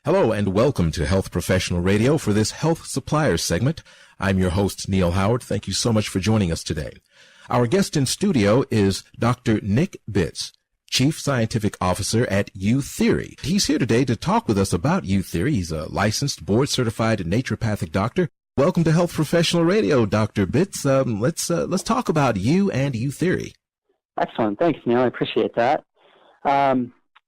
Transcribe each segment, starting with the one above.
Hello and welcome to Health Professional Radio for this Health Suppliers segment. I'm your host, Neal Howard. Thank you so much for joining us today. Our guest in studio is Dr. Nick Bitz, Chief Scientific Officer at Youtheory. He's here today to talk with us about Youtheory. He's a licensed, board-certified naturopathic doctor. Welcome to Health Professional Radio, Dr. Bitz. Let's talk about you and Youtheory. Excellent. Thanks, Neal. I appreciate that.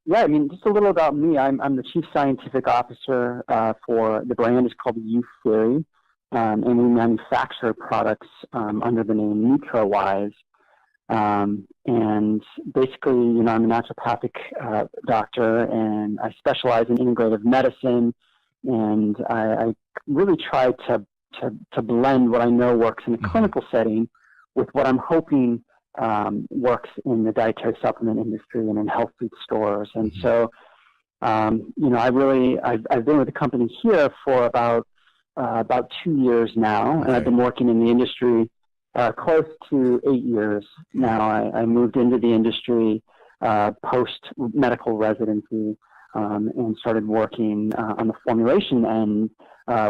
Just a little about me. I'm the Chief Scientific Officer for the brand is called Youtheory, and we manufacture products under the name Nutriwise. And basically, I'm a naturopathic doctor, and I specialize in integrative medicine, and I really try to blend what I know works in a clinical setting with what I'm hoping works in the dietary supplement industry and in health food stores. And so, I've been with the company here for about 2 years now, and I've been working in the industry close to 8 years now. I moved into the industry post-medical residency and started working on the formulation end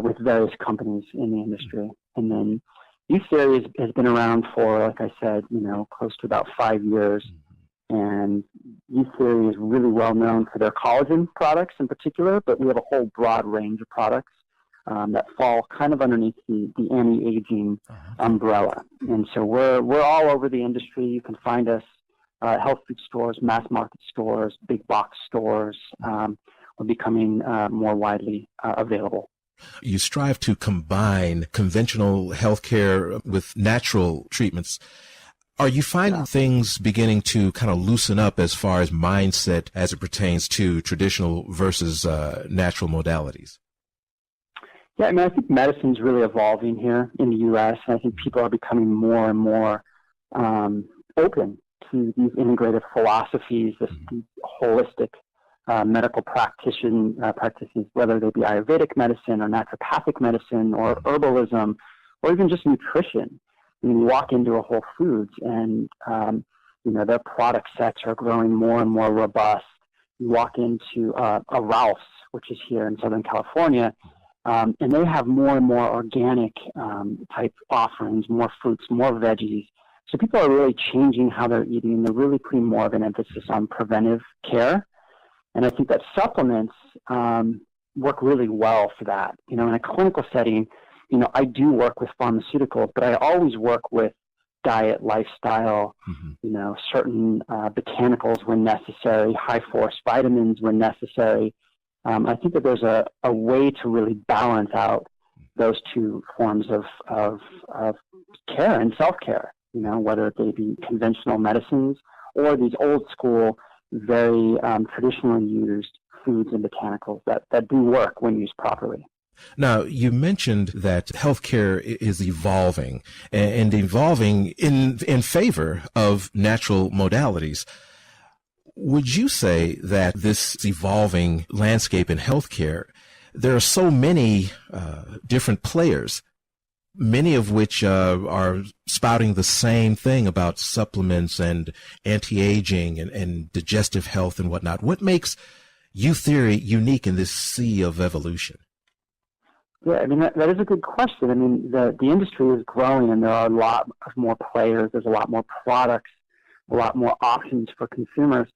with various companies in the industry. And then Youtheory has been around for, like I said, close to about 5 years. And Youtheory is really well known for their collagen products in particular, but we have a whole broad range of products that fall kind of underneath the anti-aging umbrella. And so we're all over the industry. You can find us at health food stores, mass market stores, big box stores. We're becoming more widely available. You strive to combine conventional healthcare with natural treatments. Are you finding things beginning to kind of loosen up as far as mindset as it pertains to traditional versus natural modalities? Yeah, I think medicine's really evolving here in the U.S., and I think people are becoming more and more open to these integrative philosophies, these holistic medical practices, whether they be Ayurvedic medicine or naturopathic medicine or herbalism or even just nutrition. You walk into a Whole Foods and, their product sets are growing more and more robust. You walk into a Ralph's, which is here in Southern California, and they have more and more organic type offerings, more fruits, more veggies. So people are really changing how they're eating, and they're really putting more of an emphasis on preventive care. And I think that supplements work really well for that. In a clinical setting, I do work with pharmaceuticals, but I always work with diet, lifestyle, certain botanicals when necessary, high force vitamins when necessary. I think that there's a way to really balance out those two forms of care and self-care, whether they be conventional medicines or these old school, very traditionally used foods and botanicals that do work when used properly. Now, you mentioned that healthcare is evolving and evolving in favor of natural modalities. Would you say that this evolving landscape in healthcare, there are so many different players, many of which are spouting the same thing about supplements and anti-aging and digestive health and whatnot? What makes Youtheory unique in this sea of evolution? Yeah, that is a good question. The industry is growing, and there are a lot more players. There's a lot more products, a lot more options for consumers.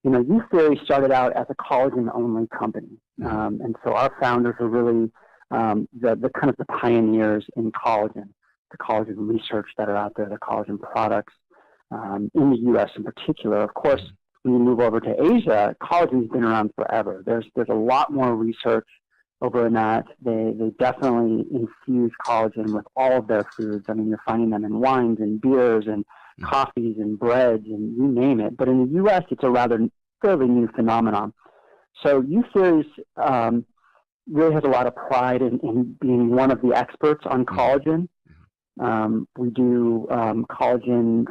Youtheory started out as a collagen-only company, and so our founders are really the kind of the pioneers in collagen, the collagen research that are out there, the collagen products in the U.S. in particular. Of course, when you move over to Asia, collagen's been around forever. There's a lot more research over in that. They definitely infuse collagen with all of their foods. You're finding them in wines and beers and coffees and breads and you name it. But in the U.S., it's a rather fairly new phenomenon. So Youtheory really has a lot of pride in being one of the experts on collagen. We do collagen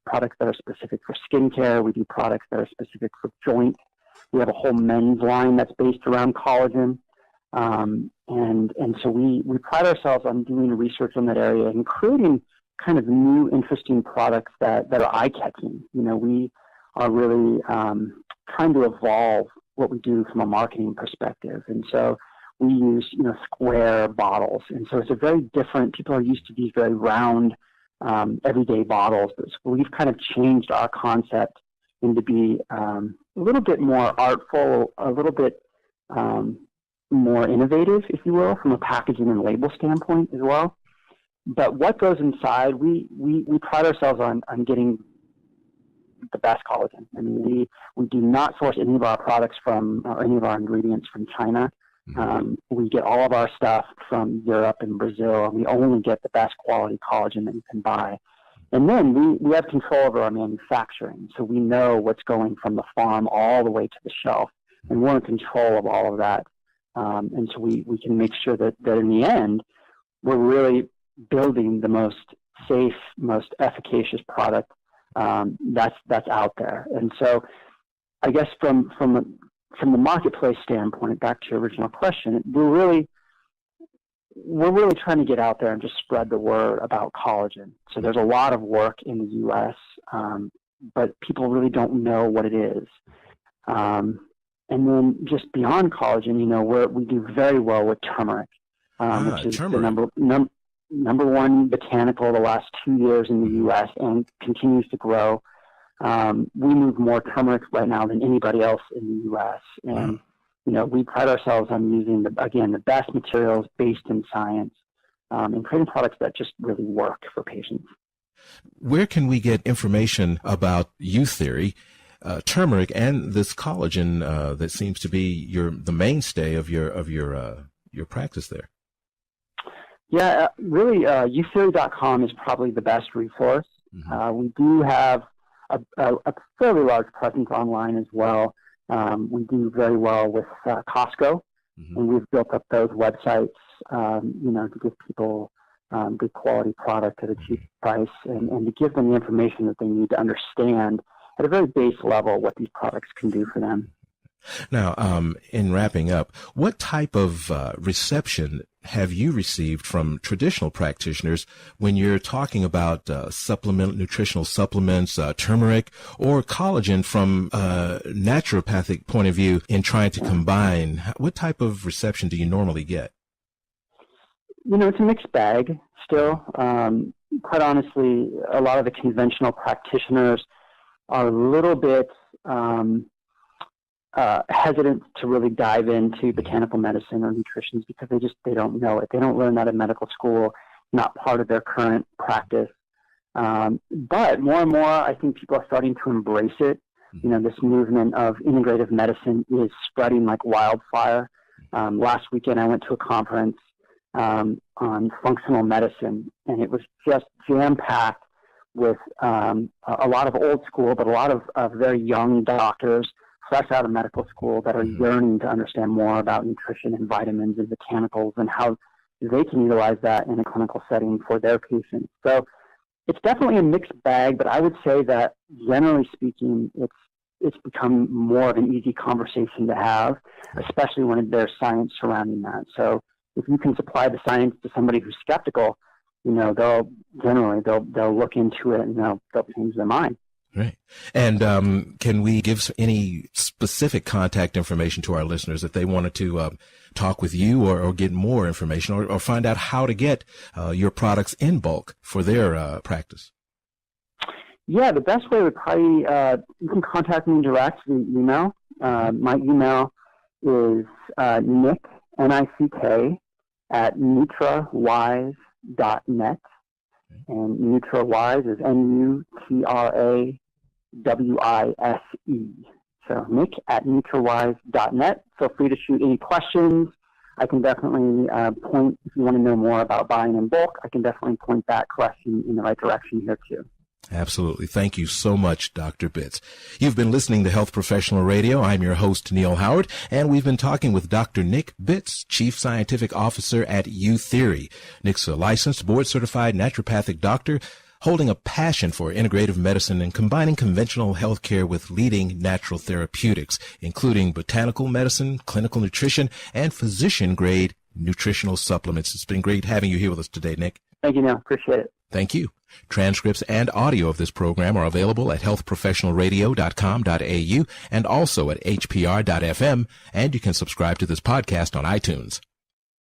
products that are specific for skincare. We do products that are specific for joints. We have a whole men's line that's based around collagen. And so we pride ourselves on doing research in that area and creating kind of new, interesting products that are eye-catching. We are really trying to evolve what we do from a marketing perspective. And so we use, square bottles. And so it's a very different, people are used to these very round, everyday bottles. But we've kind of changed our concept into be a little bit more artful, a little bit more innovative, if you will, from a packaging and label standpoint as well. But what goes inside, we pride ourselves on getting the best collagen. I mean, we do not source any of our products from, or any of our ingredients from China. We get all of our stuff from Europe and Brazil, and we only get the best quality collagen that you can buy. And then we have control over our manufacturing, so we know what's going from the farm all the way to the shelf, and we're in control of all of that. And so we can make sure that in the end, we're really building the most safe, most efficacious product that's out there. And so I guess from the marketplace standpoint, back to your original question, we're really trying to get out there and just spread the word about collagen. So there's a lot of work in the U.S., but people really don't know what it is. And then just beyond collagen, we do very well with turmeric, which is turmeric. the number one botanical the last 2 years in the U.S. and continues to grow. We move more turmeric right now than anybody else in the U.S. And, we pride ourselves on using, the best materials based in science and creating products that just really work for patients. Where can we get information about Youtheory, turmeric, and this collagen that seems to be the mainstay of your practice there? Yeah, really, Youtheory.com is probably the best resource. We do have a fairly large presence online as well. We do very well with Costco, and we've built up those websites, to give people good quality product at a cheap price and to give them the information that they need to understand at a very base level what these products can do for them. Now, in wrapping up, what type of reception have you received from traditional practitioners when you're talking about nutritional supplements, turmeric, or collagen from a naturopathic point of view in trying to combine? What type of reception do you normally get? It's a mixed bag still. Quite honestly, a lot of the conventional practitioners are a little bit hesitant to really dive into botanical medicine or nutrition because they don't know it. They don't learn that in medical school, not part of their current practice. But more and more, I think people are starting to embrace it. This movement of integrative medicine is spreading like wildfire. Last weekend, I went to a conference on functional medicine, and it was just jam-packed with a lot of old school, but a lot of very young doctors fresh out of medical school that are yearning to understand more about nutrition and vitamins and botanicals and how they can utilize that in a clinical setting for their patients. So it's definitely a mixed bag, but I would say that generally speaking, it's become more of an easy conversation to have, especially when there's science surrounding that. So if you can supply the science to somebody who's skeptical, they'll look into it and they'll change their mind. Right. And can we give any specific contact information to our listeners if they wanted to talk with you or get more information or find out how to get your products in bulk for their practice? Yeah, the best way would probably, you can contact me direct via email. My email is Nick, N-I-C-K, at Nutriwise.net. And Nutriwise is N-U-T-R-A-W-I-S-E. So Nick at Nutriwise.net. Feel free to shoot any questions. I can definitely point, if you want to know more about buying in bulk, I can definitely point that question in the right direction here too. Absolutely. Thank you so much, Dr. Bitz. You've been listening to Health Professional Radio. I'm your host, Neal Howard, and we've been talking with Dr. Nick Bitz, Chief Scientific Officer at Youtheory. Nick's a licensed, board-certified naturopathic doctor holding a passion for integrative medicine and combining conventional healthcare with leading natural therapeutics, including botanical medicine, clinical nutrition, and physician-grade nutritional supplements. It's been great having you here with us today, Nick. Thank you, Neal. Appreciate it. Thank you. Transcripts and audio of this program are available at healthprofessionalradio.com.au and also at hpr.fm, and you can subscribe to this podcast on iTunes.